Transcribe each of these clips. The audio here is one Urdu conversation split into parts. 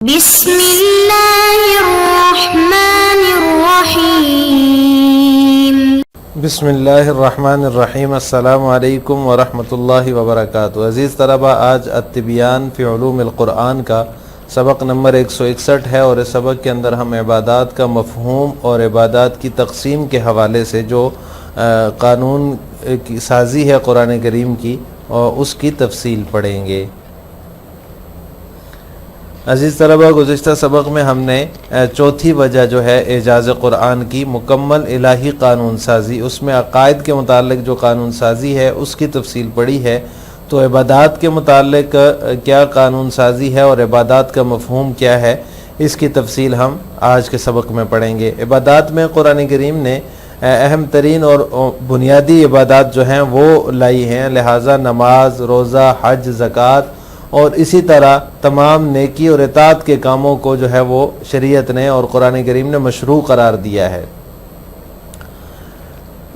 بسم اللہ الرحمن الرحیم۔ بسم اللہ الرحمن الرحیم۔ السلام علیکم ورحمۃ اللہ وبرکاتہ۔ عزیز طلبہ، آج التبیان فی علوم القرآن کا سبق نمبر 161 ہے، اور اس سبق کے اندر ہم عبادات کا مفہوم اور عبادات کی تقسیم کے حوالے سے جو قانون کی سازی ہے قرآن کریم کی، اور اس کی تفصیل پڑھیں گے۔ عزیز طلبہ، گزشتہ سبق میں ہم نے چوتھی وجہ جو ہے اعجاز قرآن کی، مکمل الہی قانون سازی، اس میں عقائد کے متعلق جو قانون سازی ہے اس کی تفصیل پڑھی ہے۔ تو عبادات کے متعلق کیا قانون سازی ہے اور عبادات کا مفہوم کیا ہے، اس کی تفصیل ہم آج کے سبق میں پڑھیں گے۔ عبادات میں قرآن کریم نے اہم ترین اور بنیادی عبادات جو ہیں وہ لائی ہیں، لہٰذا نماز، روزہ، حج، زکوٰۃ اور اسی طرح تمام نیکی اور اطاعت کے کاموں کو جو ہے وہ شریعت نے اور قرآن کریم نے مشروع قرار دیا ہے۔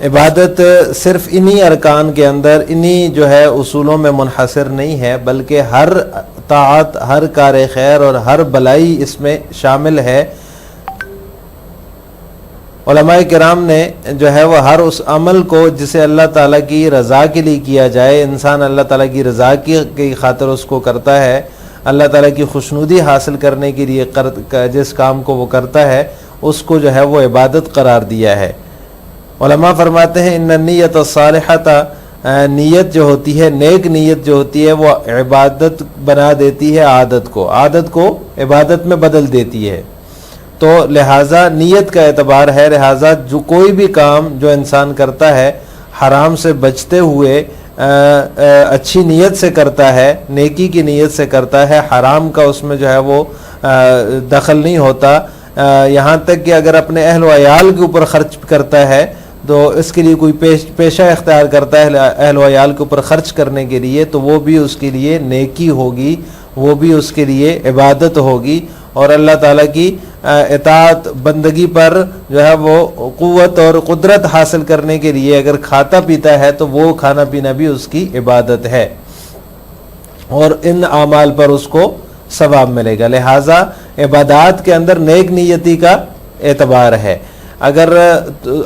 عبادت صرف انہی ارکان کے اندر، انہی جو ہے اصولوں میں منحصر نہیں ہے، بلکہ ہر طاعت، ہر کار خیر اور ہر بلائی اس میں شامل ہے۔ علماء کرام نے جو ہے وہ ہر اس عمل کو جسے اللہ تعالیٰ کی رضا کے لیے کیا جائے، انسان اللہ تعالیٰ کی رضا کی خاطر اس کو کرتا ہے، اللہ تعالیٰ کی خوشنودی حاصل کرنے کے لیے جس کام کو وہ کرتا ہے اس کو جو ہے وہ عبادت قرار دیا ہے۔ علماء فرماتے ہیں ان النیت الصالحۃ، نیت جو ہوتی ہے، نیک نیت جو ہوتی ہے وہ عبادت بنا دیتی ہے، عادت کو عبادت میں بدل دیتی ہے۔ تو لہٰذا نیت کا اعتبار ہے، لہٰذا جو کوئی بھی کام جو انسان کرتا ہے حرام سے بچتے ہوئے اچھی نیت سے کرتا ہے، نیکی کی نیت سے کرتا ہے، حرام کا اس میں جو ہے وہ دخل نہیں ہوتا، یہاں تک کہ اگر اپنے اہل و عیال کے اوپر خرچ کرتا ہے تو اس کے لیے کوئی پیشہ اختیار کرتا ہے اہل و عیال کے اوپر خرچ کرنے کے لیے، تو وہ بھی اس کے لیے نیکی ہوگی، وہ بھی اس کے لیے عبادت ہوگی، اور اللہ تعالیٰ کی اطاعت بندگی پر جو ہے وہ قوت اور قدرت حاصل کرنے کے لیے اگر کھاتا پیتا ہے تو وہ کھانا پینا بھی اس کی عبادت ہے، اور ان اعمال پر اس کو ثواب ملے گا۔ لہٰذا عبادات کے اندر نیک نیتی کا اعتبار ہے۔ اگر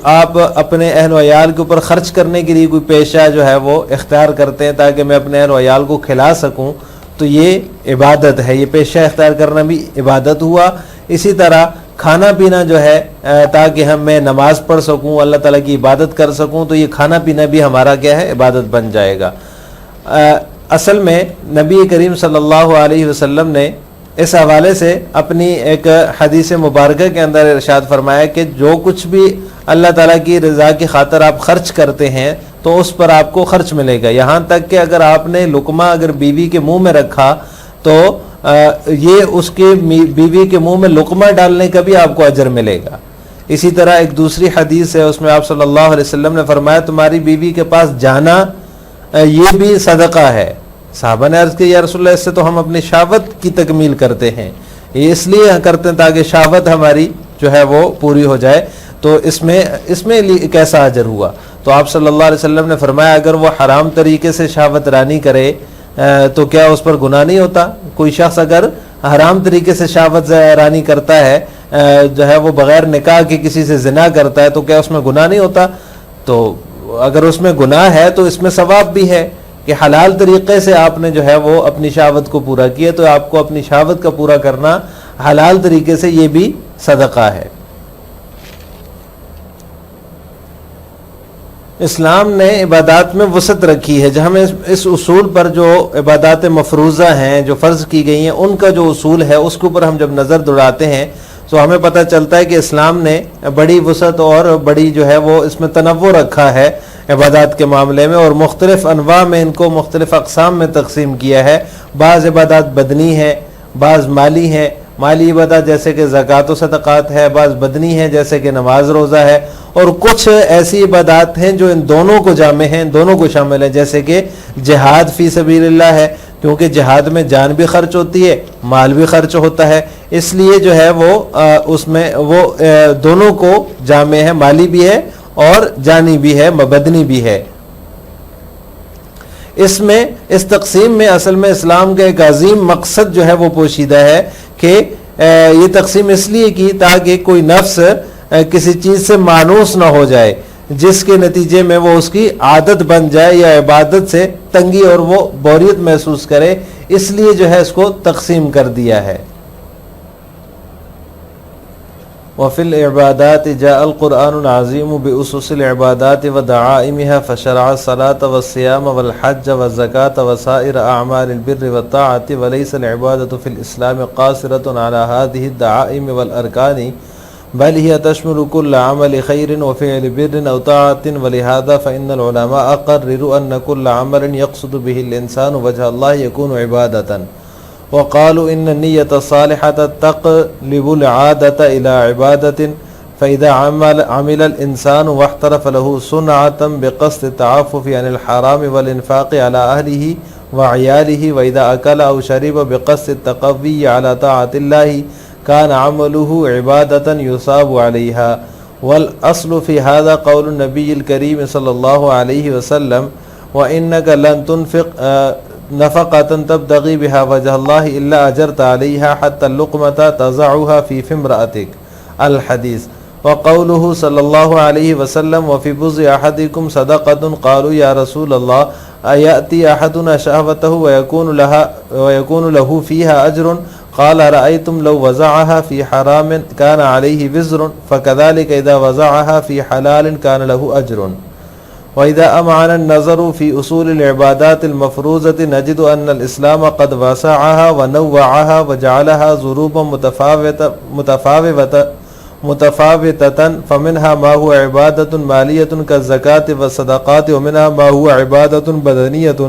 آپ اپنے اہل و عیال کے اوپر خرچ کرنے کے لیے کوئی پیشہ جو ہے وہ اختیار کرتے ہیں تاکہ میں اپنے اہل و عیال کو کھلا سکوں، تو یہ عبادت ہے، یہ پیشہ اختیار کرنا بھی عبادت ہوا۔ اسی طرح کھانا پینا جو ہے تاکہ میں نماز پڑھ سکوں، اللہ تعالیٰ کی عبادت کر سکوں، تو یہ کھانا پینا بھی ہمارا کیا ہے، عبادت بن جائے گا۔ اصل میں نبی کریم صلی اللہ علیہ وسلم نے اس حوالے سے اپنی ایک حدیث مبارکہ کے اندر ارشاد فرمایا کہ جو کچھ بھی اللہ تعالیٰ کی رضا کی خاطر آپ خرچ کرتے ہیں تو اس پر آپ کو خرچ ملے گا، یہاں تک کہ اگر آپ نے لقمہ اگر بیوی کے منہ میں رکھا تو یہ اس کے بیوی کے منہ میں لقمہ ڈالنے کا بھی آپ کو اجر ملے گا۔ اسی طرح ایک دوسری حدیث ہے، اس میں آپ صلی اللہ علیہ وسلم نے فرمایا تمہاری بیوی کے پاس جانا یہ بھی صدقہ ہے۔ صحابہ نے عرض کی یا رسول اللہ، اس سے تو ہم اپنی شہوت کی تکمیل کرتے ہیں، یہ اس لیے کرتے ہیں تاکہ شہوت ہماری جو ہے وہ پوری ہو جائے، تو اس میں کیسا اجر ہوا؟ تو آپ صلی اللہ علیہ وسلم نے فرمایا اگر وہ حرام طریقے سے شہوت رانی کرے تو کیا اس پر گناہ نہیں ہوتا؟ کوئی شخص اگر حرام طریقے سے شہوت رانی کرتا ہے، جو ہے وہ بغیر نکاح کے کسی سے زنا کرتا ہے، تو کیا اس میں گناہ نہیں ہوتا؟ تو اگر اس میں گناہ ہے تو اس میں ثواب بھی ہے کہ حلال طریقے سے آپ نے جو ہے وہ اپنی شہوت کو پورا کیا، تو آپ کو اپنی شہوت کا پورا کرنا حلال طریقے سے یہ بھی صدقہ ہے۔ اسلام نے عبادات میں وسعت رکھی ہے، جہاں ہمیں اس اصول پر جو عبادات مفروضہ ہیں جو فرض کی گئی ہیں ان کا جو اصول ہے اس کے اوپر ہم جب نظر دوڑاتے ہیں تو ہمیں پتہ چلتا ہے کہ اسلام نے بڑی وسعت اور بڑی جو ہے وہ اس میں تنوع رکھا ہے عبادات کے معاملے میں، اور مختلف انواع میں ان کو مختلف اقسام میں تقسیم کیا ہے۔ بعض عبادات بدنی ہیں، بعض مالی ہیں، مالی عبادات جیسے کہ زکوٰۃ و صدقات ہے، بعض بدنی ہیں جیسے کہ نماز روزہ ہے، اور کچھ ایسی عبادات ہیں جو ان دونوں کو جامع ہیں، ان دونوں کو شامل ہیں، جیسے کہ جہاد فی سبیل اللہ ہے، کیونکہ جہاد میں جان بھی خرچ ہوتی ہے، مال بھی خرچ ہوتا ہے، اس لیے جو ہے وہ اس میں وہ دونوں کو جامع ہے، مالی بھی ہے اور جانی بھی ہے، بدنی بھی ہے۔ اس میں اس تقسیم میں اصل میں اسلام کا ایک عظیم مقصد جو ہے وہ پوشیدہ ہے کہ یہ تقسیم اس لیے کی تاکہ کوئی نفس کسی چیز سے مانوس نہ ہو جائے جس کے نتیجے میں وہ اس کی عادت بن جائے یا عبادت سے تنگی اور وہ بوریت محسوس کرے، اس لیے جو ہے اس کو تقسیم کر دیا ہے۔ وفي العبادات جاء القرآن العظيم بأسس العبادات ودعائمها فشرع الصلاة والصيام والحج والزكاة وسائر أعمال البر والطاعة، وليس العبادة في الإسلام قاصرة على هذه الدعائم والأركان، بل هي تشمل كل عمل خير وفعل بر أو طاعة، ولهذا فإن العلماء قرروا أن كل عمل يقصد به الإنسان وجه الله يكون عبادة، وقالوا إن النية الصالحة تقلب العادة إلى عبادة، فإذا عمل الإنسان واحترف له صنعة بقصد التعفف عن الحرام والإنفاق على أهله وعياله، وإذا أكل أو شرب بقصد التقوي على طاعة الله كان عمله عبادة يصاب عليها، والأصل في هذا قول النبي الكريم صلى الله عليه وسلم: وإنك لن تنفق نفقة تبتغي بها وجه الله إلا أجرت عليها حتى اللقمة تضعها في امرأتك، الحديث. وقوله صلى الله عليه وسلم: وفي بضع أحدكم صدقة، قالوا يا رسول الله أيأتي أحدنا شهوته ويكون له فيها أجر؟ قال: رأيتم لو وزعها في حرام كان عليه وزر، فكذلك إذا وزعها في حلال كان له أجر. وإذا أمعن النظر في أصول العبادات المفروضة نجد أن الإسلام قد وسعها ونوعها وجعلها ظروفا متفاوتة، فمنها ما هو عبادة مالية كالزكاة والصدقات، ومنها ما هو عبادة بدنية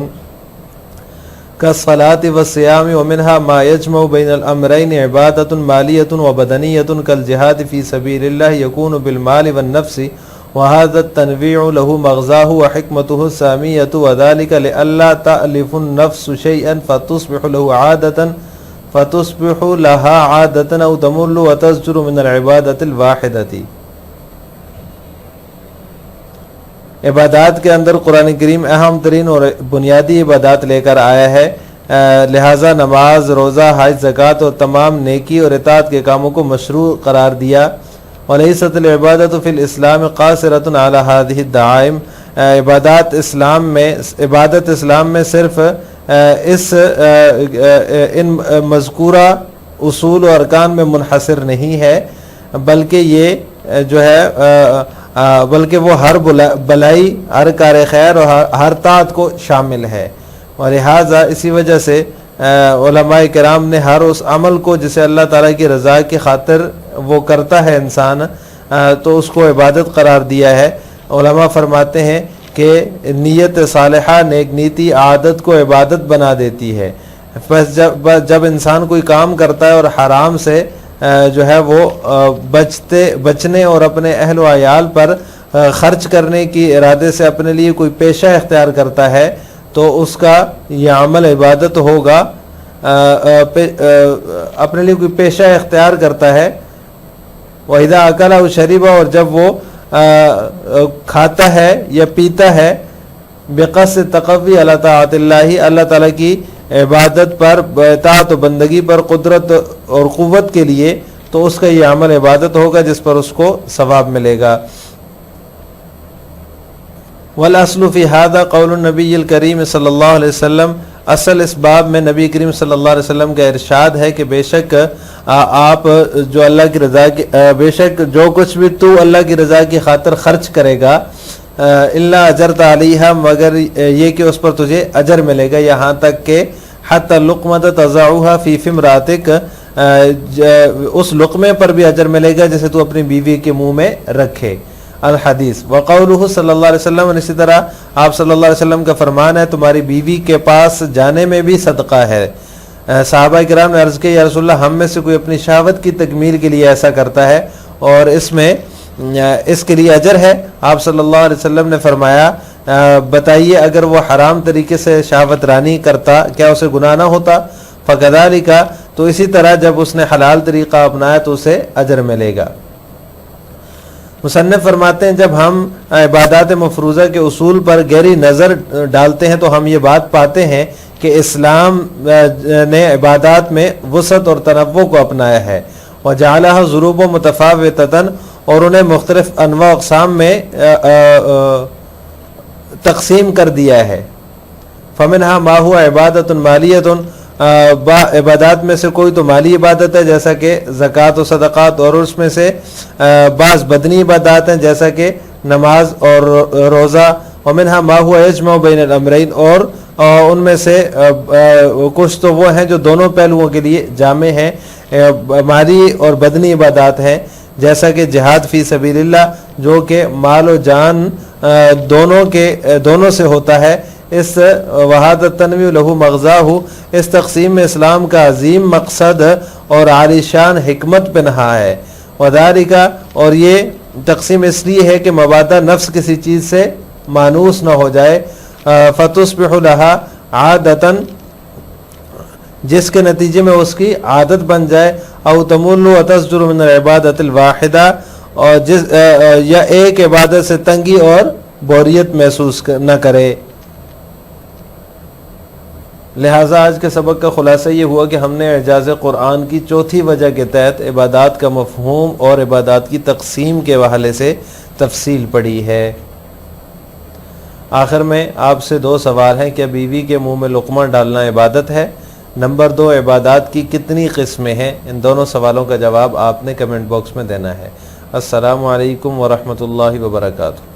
كالصلاة والصيام، ومنها ما يجمع بين الأمرين عبادة مالية وبدنية كالجهاد في سبيل الله يكون بالمال والنفس، وهذا التنويع له مغزاه وحكمته السامية، وذلك لئلا تألف النفس شيئا فتصبح لها عادة أو تمل وتزجر من العبادة الواحدة۔ عبادات کے اندر قرآن کریم اہم ترین اور بنیادی عبادات لے کر آیا ہے، لہٰذا نماز، روزہ، حج، زکوٰۃ اور تمام نیکی اور اطاعت کے کاموں کو مشروع قرار دیا۔ وَلَيْسَتِ الْعِبَادَةُ فِي الْإِسْلَامِ قَاصِرَةٌ عَلَى هَذِهِ الدَّعَائِمِ، عبادت اسلام میں صرف ان مذکورہ اصول و ارکان میں منحصر نہیں ہے، بلکہ یہ جو ہے بلکہ وہ ہر بلائی، ہر کار خیر اور ہر طاعت کو شامل ہے، اور لہٰذا اسی وجہ سے علماء کرام نے ہر اس عمل کو جسے اللہ تعالیٰ کی رضا کی خاطر وہ کرتا ہے انسان، تو اس کو عبادت قرار دیا ہے۔ علماء فرماتے ہیں کہ نیت صالحہ، نیک نیتی عادت کو عبادت بنا دیتی ہے، بس جب انسان کوئی کام کرتا ہے اور حرام سے جو ہے وہ بچنے اور اپنے اہل و عیال پر خرچ کرنے کی ارادے سے اپنے لیے کوئی پیشہ اختیار کرتا ہے تو اس کا یہ عمل عبادت ہوگا۔ اپنے لیے کوئی پیشہ اختیار کرتا ہے، وَإِذَا أَكَلَ أَوْ شَرِبَ، اور جب وہ کھاتا ہے یا پیتا ہے، بِقَصْدِ تَقَوِّي عَلَىٰ طَاعَةِ اللَّهِ، اللہ تعالیٰ کی عبادت پر، اطاعت و بندگی پر قدرت اور قوت کے لیے، تو اس کا یہ عمل عبادت ہوگا جس پر اس کو ثواب ملے گا۔ وَالْأَصْلُ فِي هَذَا قَوْلُ النَّبِيِّ الْكَرِيمِ صلی اللہ علیہ وسلم، اصل اس باب میں نبی کریم صلی اللہ علیہ وسلم کا ارشاد ہے کہ بے شک آپ جو اللہ کی رضا کی، بے شک جو کچھ بھی تو اللہ کی رضا کی خاطر خرچ کرے گا، الا اجرت علیہا، مگر یہ کہ اس پر تجھے اجر ملے گا، یہاں تک کہ حتی لقمۃ تضعها فی امرأتک، اس لقمے پر بھی اجر ملے گا جسے تو اپنی بیوی کے منہ میں رکھے، الحدیث۔ وقولہ صلی اللہ علیہ وسلم، اور اسی طرح آپ صلی اللہ علیہ وسلم کا فرمان ہے تمہاری بیوی کے پاس جانے میں بھی صدقہ ہے۔ صحابہ کرام نے عرض کیا یا رسول اللہ، ہم میں سے کوئی اپنی شہوت کی تکمیل کے لیے ایسا کرتا ہے اور اس کے لیے اجر ہے؟ آپ صلی اللہ علیہ وسلم نے فرمایا بتائیے اگر وہ حرام طریقے سے شہوت رانی کرتا کیا اسے گناہ نہ ہوتا؟ فکذالک، تو اسی طرح جب اس نے حلال طریقہ اپنایا تو اسے اجر ملے گا۔ مصنف فرماتے ہیں جب ہم عبادات مفروضہ کے اصول پر گہری نظر ڈالتے ہیں تو ہم یہ بات پاتے ہیں کہ اسلام نے عبادات میں وسعت اور تنوع کو اپنایا ہے، وجعلها ضروب متفاوتۃ، اور انہیں مختلف انواع اقسام میں تقسیم کر دیا ہے۔ فمنها ما هو عبادۃ مالیۃ، عبادات میں سے کوئی تو مالی عبادت ہے جیسا کہ زکوٰۃ و صدقات، اور اس میں سے بعض بدنی عبادات ہیں جیسا کہ نماز اور روزہ۔ ومنها ما هو یجمع بین الامرین، اور ان میں سے کچھ تو وہ ہیں جو دونوں پہلوؤں کے لیے جامع ہیں، مالی اور بدنی عبادات ہیں جیسا کہ جہاد فی سبیل اللہ جو کہ مال و جان دونوں سے ہوتا ہے۔ اس وحاد التنویع لہو مغزاہ، اس تقسیم میں اسلام کا عظیم مقصد اور عالی شان حکمت پنہا ہے۔ وذالک، اور یہ تقسیم اس لیے ہے کہ مبادا نفس کسی چیز سے مانوس نہ ہو جائے، فتصبح لہا عادتاً، جس کے نتیجے میں اس کی عادت بن جائے، او تمل وتصدر من العبادت الواحدہ، اور یا ایک عبادت سے تنگی اور بوریت محسوس نہ کرے۔ لہٰذا آج کے سبق کا خلاصہ یہ ہوا کہ ہم نے اعجاز قرآن کی چوتھی وجہ کے تحت عبادات کا مفہوم اور عبادات کی تقسیم کے حوالے سے تفصیل پڑھی ہے۔ آخر میں آپ سے 2 سوال ہیں، کیا بیوی کے منہ میں لقمہ ڈالنا عبادت ہے؟ نمبر 2، عبادات کی کتنی قسمیں ہیں؟ ان دونوں سوالوں کا جواب آپ نے کمنٹ باکس میں دینا ہے۔ السلام علیکم ورحمۃ اللہ وبرکاتہ۔